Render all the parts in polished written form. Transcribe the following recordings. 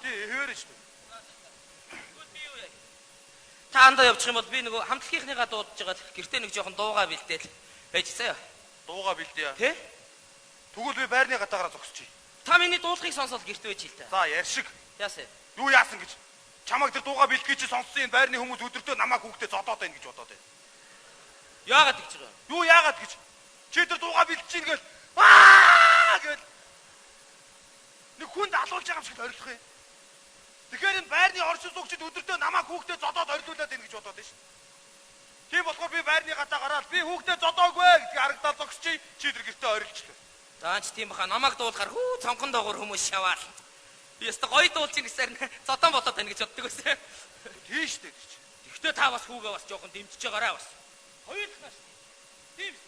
тий хэвээрэн шүү дээ. Та андаа явчих юм бол би нөгөө хамтлагийнхныгаа дуудаж байгаа гэртээ нэг жоохон дуугаа бэлдээл байж заяа. Дуугаа бэлдээ. Тэ? Тэгвэл би байрны гадаагаараа зогсчих. Та миний дуулахыг сонсоод гэрт байж л та. За ярьшиг. Яасан? Юу яасан гэж? Чамайг тэр дуугаа бэлтгэж чи сонссон энэ байрны хүмүүс өдөртөө намайг хүүхдээ зодоод байна гэж бодоод байна. Яагаад гэж байгаа? Юу яагаад гэж? Чи тэр дуугаа бэлдэж ийн гэл аа гэл нэг хүнд алуулж байгаа юм шиг орилох юм. Тэгэхээр энэ байрны оршин суугчид өдөртөө намайг хүүхдээ зодоод орилуулад байна гэж бодоод байна шүү. Тийм болохоор би байрны гадаа гараад би хүүхдээ зодоогүй гэдгийг харагдаад зогсчих чи тэр гэртээ орилжлаа. Даач тийм баха намайг дуулахаар хүү цонхон доогор хүмүүс шаваал. Би өстө гоё дуулж ин гэсээр зодон болоод байна гэж боддог байсан. Тийм шүү дээ. Тэгтээ та бас хүүгээ бас жоохон дэмжиж байгаарай бас. Хоёулахнаа шүү. Тийм шүү.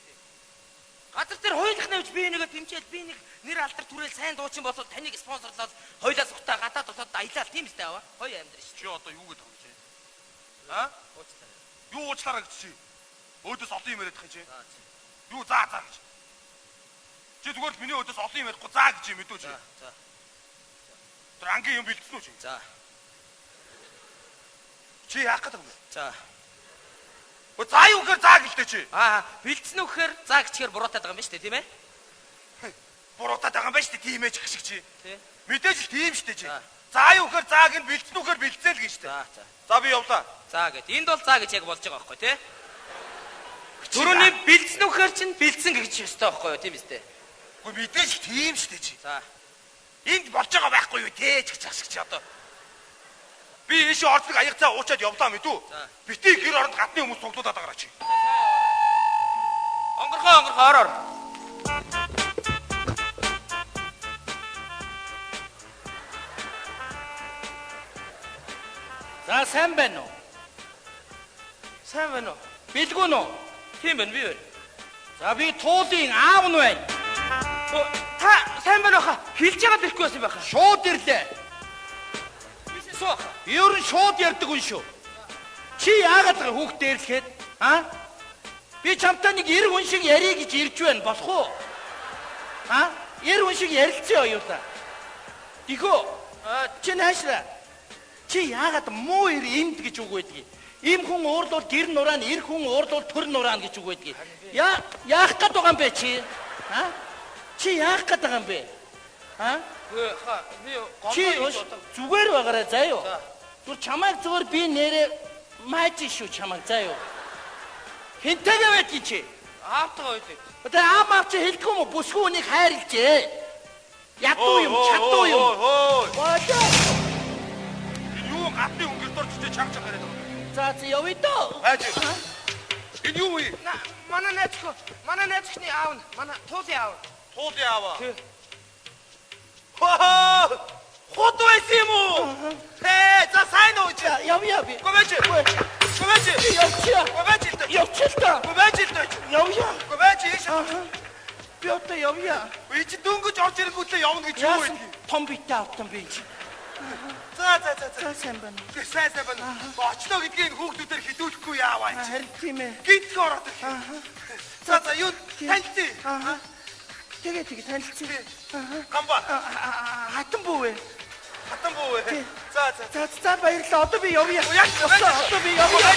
Газар дээр хоёулах навж би нэгэ дэмжээл би нэг нэр алдар түрэл сайн дуучин болоод таныг спонсорлоод хоёлаа зүгтээ гадаад болоод аялал тийм шүү аваа. Гоё амьдрал шүү. Чи одоо юу гэдэг вэ? Аа? Юу уучлаарай гэж чи. Өөдөөс олон юм яриад байгаа чи. Юу заа гэж. Чи зүгээр л миний өөдөөс олон юм ярихгүй заа гэж юм мэдүү чи. За. Тэр ангийн юм бэлдсэн үү чи? За. Чи яах гэдэг вэ? За. За юу гэхээр заа гэлтэй чи. Бэлдсэн үү гэхээр заа гэчихээр буруутаад байгаа юм ба шүү дээ, тийм ээ? Буруутаад байгаа юм ба шүү дээ, тийм ээж гэх шиг чи. Тий. Мэдээж л тийм шүү дээ чи. За юу гэхээр зааг нь бэлдсэн үү гэхээр бэлдсэн л гэж шүү дээ. За. За би явлаа. За гэд. Энд бол заа гэж яг болж байгаа байхгүй тий? Түрүүний бэлдсэн үү гэхээр чинь бэлдсэн гэж өстой байхгүй юу, тийм ээ? Үгүй мэдээж л тийм шүү дээ чи. За. Энд болж байгаа байхгүй юу те ч гэж шиг чи одоо. Би ийшээ орцог аяг цаа уучаад явлаа мэдүү. Бити гэр оронд гадны хүмүүс цуглуулад байгаа чи. Онгорхоо ороор. За сайн байна уу? Сайн байна уу? Билгүй нөө? Тийм байна би байна. За би туулын аав нь байна. Та сайн байна уу? Хэлж байгаа дэлгүй байсан байхаа. Шууд ирлээ. Суух. Ер нь шууд ярьдаг хүн шүү. Чи яагаад байгаа хүүхдээ ирлэхэд? Би чамтай нэг эр хүн шиг ярий гэж ирж байна болох уу? Эр хүн шиг ярилцъя оюутаа. Дихөө. Чи наашра. Чи яагаад муу эр имд гэж үг байдгийг? Им хүн уурлуул гэр нураана, эр хүн уурлуул төр нураана гэж үг байдгийг. Яах гээд байгаа юм бэ чи? Чи яах гээд байгаа юм бэ? Би чи зүгээр байгаарай заяо. Зүр чамайг зүгээр би нэрээ мааж шүү чамайг заяо. Хинтэйгээ байдгийг чи? Аавтайгаа үйдэг. Одоо аав чи хэлдэг юм уу? Бүсгүй үнийг хайрлжээ. Ядуу юм, чадуу юм. Юу гадны өнгөрт орчтой чам яриад байгаа. За явъя доо. Хайж. Энэ юу вэ? Манай найзхны аав нь, манай туулын аав. Туулын аав. Тий. Хот байсан юм уу? За сайн уу чи? Явъя би. Гомэж. Явчихъя. Гомэж. Явчихлаа. Гомэж. Явъя. Гомэж. Би одоо явъя. Би чи дөнгөж орж ирэнгүүтлээ явна гэж юу вэ? Том битээ автан би. За. Сайн байна. Сайн байна. Очлоо гэдгийг хүүхдүүдээр хідүүлэхгүй яаваа чи. Харин тийм ээ. Гинт ороод. За юу танилцъя. Тэгээ танилцъя. Гамба. Хатан бүү вэ? За баярлалаа. Одоо би явъя. Одоо би явъя.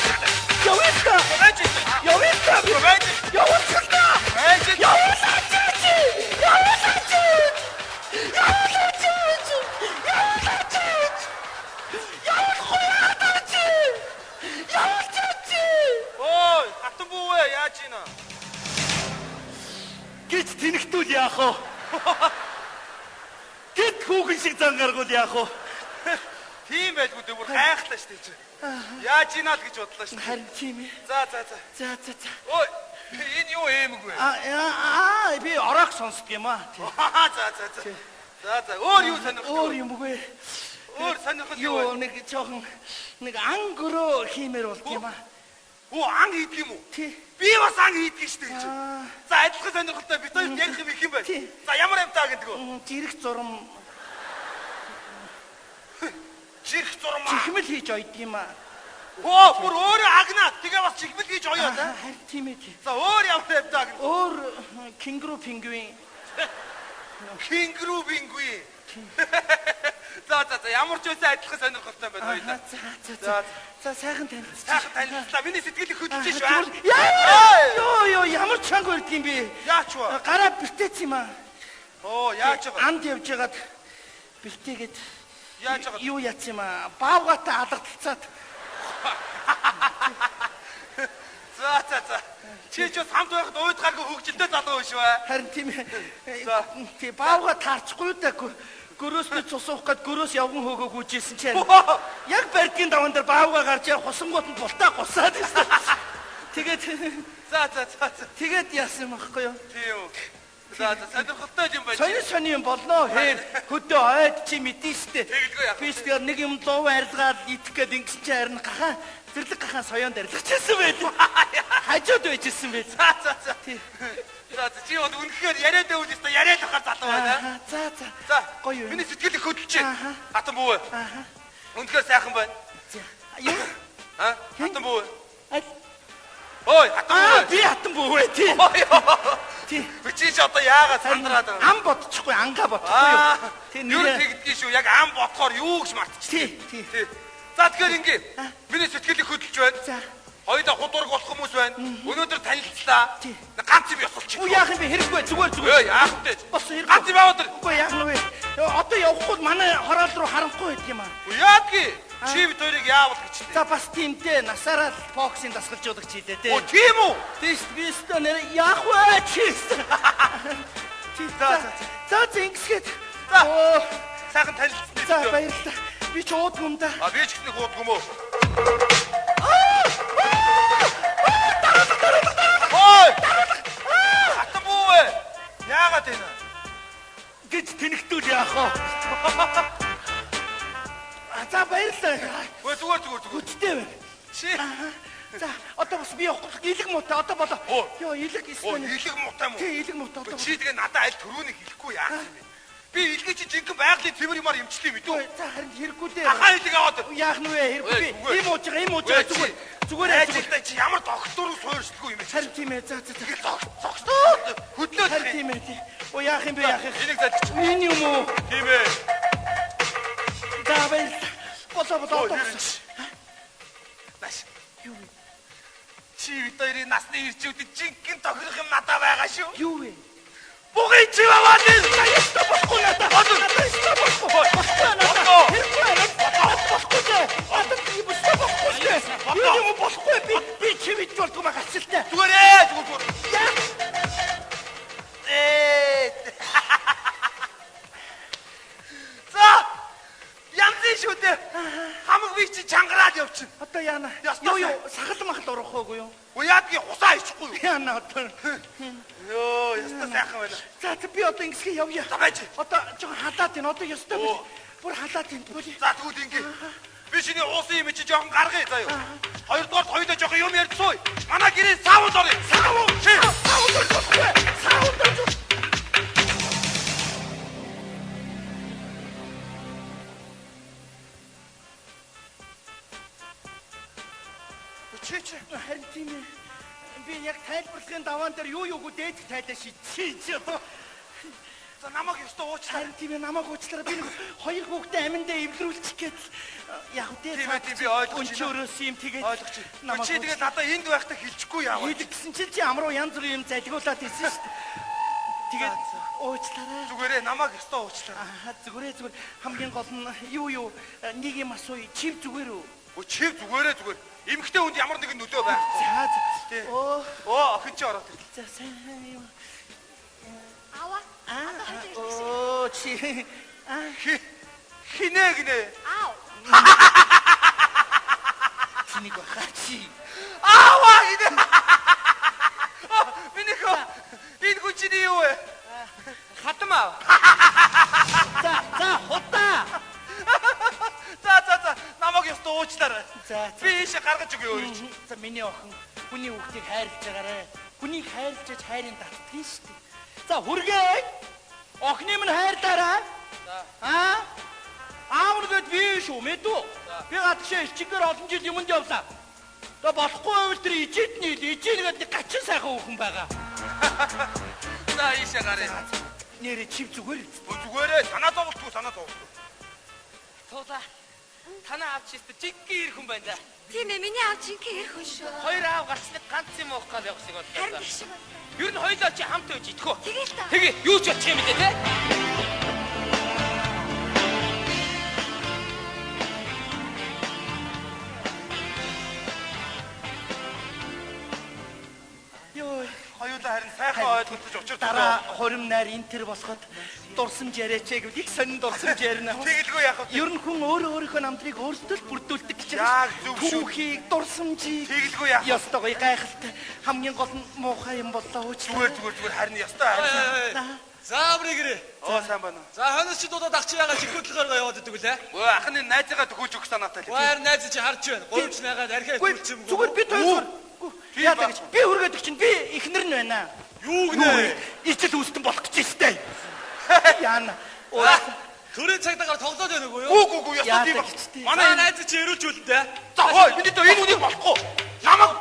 Ой, хатан бүү вэ? Яаж ийна? Гэж тэнхтүүл яах вэ? Гэт хүүхэн шиг зан гаргуул яах вэ? Тийм байлгүй дээ бүр хайхлаа штэ чи. Яаж ийна л гэж бодлоо штэ. Харин тийм ээ. За. За. Ой, энэ юу эмэг вэ? Би ороог сонсдог юм аа. За. Өөр юу сонирхдаг? Өөр юм үгүй. Өөр сонирхол юу Юу вэ? нэг жоохон нэг ангөрөө хиймээр болт юм аа. Ан хийдэг юм уу? Тий. Би бас ан хийдэг штэ чи. За адилхан сонирхолтой бид хоёр ярих юм их юм байна. За ямар амтаа гэдэг вэ? Жирэх зурм. Жирэх зурм. Чихмэл хийж ойд юм аа. Бүр өөрөө агнаад тэгээ бас чихмэл хийж оёо да. Харин тийм ээ. За өөр ямар амтаа гэдэг. Өөр кенгуру пингвин. Кенгуру пингвин. За ямар ч үсэн адилхан сонирхолтой байна хоёулаа. За сайхан танилцсан. Сайхан танилцлаа. Миний сэтгэл хөдлөж шүү. Йоо ямар чанга өрдөг юм бэ? Яач вэ? Гараа бэртээц юм аа. Оо яаж байгаа? Анд явж хагаад бэртээгээд Яаж байгаа? юу яц юм аа? Баавгатай алгадaltaцаад. За. Чи ч самд байхад уйдгааргүй хөгжилтэй залуу биш үү? Харин тийм ээ. Тий баавга таарчихгүй да. Гөрөөсний цус уух гээд гөрөөс явган хөөгөө гүйжсэн чинь яг барьдгийн даван дээр баавга гарч яа хусангууд нь бултаа гусаад байсан. Тэгээд За. тэгээд яасан юм аахгүй юу? Тийм үү. За сонирхолтой юм байна. Сони юм болно. Хээр хөдөө ойд чи мэдэн штэ. Тэгэлгүй яах вэ? Би ч нэг юм дуу арилгаад идэх гээд ингэсэн чи харин гахаа зэрлэг гахаа соёонд арилгачихсан байл. Хажууд байжсэн байл. За. Чи бол үнэхээр яриад байвал өстой яриад ахаар залуу байна. За. Гоё юу? Миний сэтгэл их хөдлөж байна. Хатан бүү. Үнэхээр сайхан байна. Юу? Хатан бүү. Ай. Ой, хатан бүү. Би хатан бүү тий. Тий. Чи ч одоо яагаад сандраад байгаа? Ам бодчихгүй, ангаа бодчихгүй юу? Тий, юу тэгдгийг шүү. Яг ам бодохоор юу гэж мартчих. Тий. За тэгэхээр ингэ. Миний сэтгэл их хөдлөж байна. За. Хоёулаа худург болох хүмүүс байна. Өнөөдөр танилцлаа. Ганц юм ёсолчих. Үу яах юм бэ? Хэрэггүй зүгээр. Өө яах вэ? Болсон хэрэг. Ганц юм аваад ир. Үгүй яах нь вэ? Одоо явахгүй манай хороол руу харанхгүй байт юм аа. Яадгүй. Чи бид хоёрыг яавал гэж. За бас тиймтэй насаараа боксинг дасгалжуулагч хийлээ дээ. Оо тийм үү? Тийш би өстө нэр яах вэ чи? За зингэсгээд. Оо сайхан танилцсан. за баярлалаа. Би ч уудгүй юм да. Би ч ихний уудгүй юм уу? Ой! Хатан бүү вэ? Яагаад энэ? Гэж тэнэгтүүл яах вэ? За баярлалаа. Өө зүгээр. Хүчтэй байна. Чи За одоо бас би явахгүй илэг муутай одоо болоо. Йоо илэг Оо эсвэл. илэг муутай юм уу? Тий илэг муутай одоо. Чи тэгээ надад аль төрөнийг хэлэхгүй яах юм бэ? Би илгээ чи жинхэнэ байгалийн цэвэр юмар имчлээ мэдүү. За харин хэрэггүй дээ. Ахаа илэг аваад. Яах нь вэ? Хэрэггүй. Ийм ууж байгаа зүгээр. Ажилтай чи ямар докторыг суурьшлгүй юм бэ? Харин тийм ээ. За. Тэгээд зогсдоо. Хөдлөөд. Харин тийм ээ. Оо яах юм бэ яах юм? Энийг задчих. Энэ юм уу? Тийм ээ. За баярлалаа. Болоо. Наш. Юу вэ? Чи бид хоёрын насны ирчүүдэд жинхэнэ тохирох юм надад байгаа шүү. Юу вэ? Бугай чи аваад ир. Яста бохгүй надад. Яста бохгүй. Юу юм болохгүй би чи бид болдгоо магасчилтай. Зүгээр. За. Янзын шүү дээ. Хамаг би чи чангараад явчих. Одоо яана. Юу сахал махал урах уугүй юу? Уяадгийн хусаа ичихгүй юу? Яана одоо. Йоо, яста сайхан байна. За би одоо ингэсгээ явъя. За байж. Одоо жоохон халаад байна. Одоо ёстой биш. Бүр халаад байна. За тэгвэл ингэ. Би шиний уусан юм чи жоохон гаргая заа юу. Хоёрдугаар хоёулаа жоохон юм ярьцгүй. Манай гэрээ саавал орё. Саавал. Чи харин тийм ээ. Би яг тайлбарлахын даваан дээр юу дээдэх тайлаа шийдчихээ чи одоо. За намайг ёстой уучлаа. Харин тийм ээ намайг уучлаарай. Би хоёр хүүхдээ аминдаа эвлэрүүлчих гээд яг үү тийм би ойлгож байна. Өнчөрөөс юм тэгээд ойлгож байна. Чи тэгээд надад энд байхдаа хэлчихгүй яаваа. Хэлэх гэсэн чинь чи амруу янз бүрийн юм залгиулаад ирсэн шүү дээ. Тэгээд уучлаарай. Зүгээрээ намайг ёстой уучлаарай. Зүгээр. Хамгийн гол нь юу нэг юм асууя. Чив зүгээр үү? Чив зүгээр. Эмхтэй хүнд ямар нэгэн нөлөө байх. За. Оо охин чи ороод ирлээ. За сайн юм. Аваа. Оо чи. Хинэ гинэ. Аав. Чиний гахачи. Аваа гинэ. Миний хөө. Энэ хүчний юу вэ? Хатам аа. За хутаа. За. Намайг ёстой уучлаарай. За. Би ийшээ гаргаж өгье өөрөө чи. За миний охин хүний хүүхдийг хайрлаж байгаарай. Хүнийг хайрлаж хайрын татдгийн шүү дээ. За хүргээ. Охины минь хайрлаарай. За. Аавргээд би шүү мэдүү. Би гадагшаа ичгээр олон жил юмд явлаа. Тэгээ болохгүй байвал тэр ижээгээд гачин сайхан хүүхэн байгаа. За ийшээ гараа. Нэрээ чив зүгээр. Зүгээрээ санаа зовлтгүй. Туулаа. Танаа аав чи өстө жиггэр хүн байна да. Тийм ээ, миний аав жинхэнэ эр хүн шүү. Хоёр аав гарцныг ганц юм уух гал явах шиг Харин боллоо. их шиг байна. Ер нь хоёлоо чи хамт байж идэх үү? Тэгэл та. Тэгээ юу ч очих юм бэ те? Йоо. Хоёулаа харин сайхан ойлголцож учир Дараа хорим найр интер босгоод дурсамж яриач гэвэл их сонин дурсамж ярина. Тэгэлгүй яах вэ? Ер нь хүн өөрийнхөө намдрыг өөртөө л бүрдүүлдэг гэж Яг зөв шүү. Түүхийг, дурсамжийг Тэгэлгүй яах вэ? ёстойгоо гайхалтай хамгийн гол нь муухай юм боллоо ууч. Зүгээр харин ястай харин. За бүрийгэрээ. Оо сайн байна уу? За хонос чи дуудаад ах чи ягаад жигхөдлөгөөр яваад идэг үлээ? Өө ахны найзаагаа төгөөж өгөх санаатай л. Баяр найз чи харж байна. Гурвч найгаад архиа Үгүй төлчих юм. зүгээр би тойлоор. Яадаг гэж би хүргээд чинь би ихнэр нь байна. Юу гинэ? Ичил үүстэн болох гэж штэ. Яана. Төрийн цагдаагаар тоглоод байна уу юу? Үгүй ястай тийм Яадаг баг. гэж тий. Манай найз чи эрүүлж үлдээ. За хой миний дөө энэ үнийг болохгүй. Намайг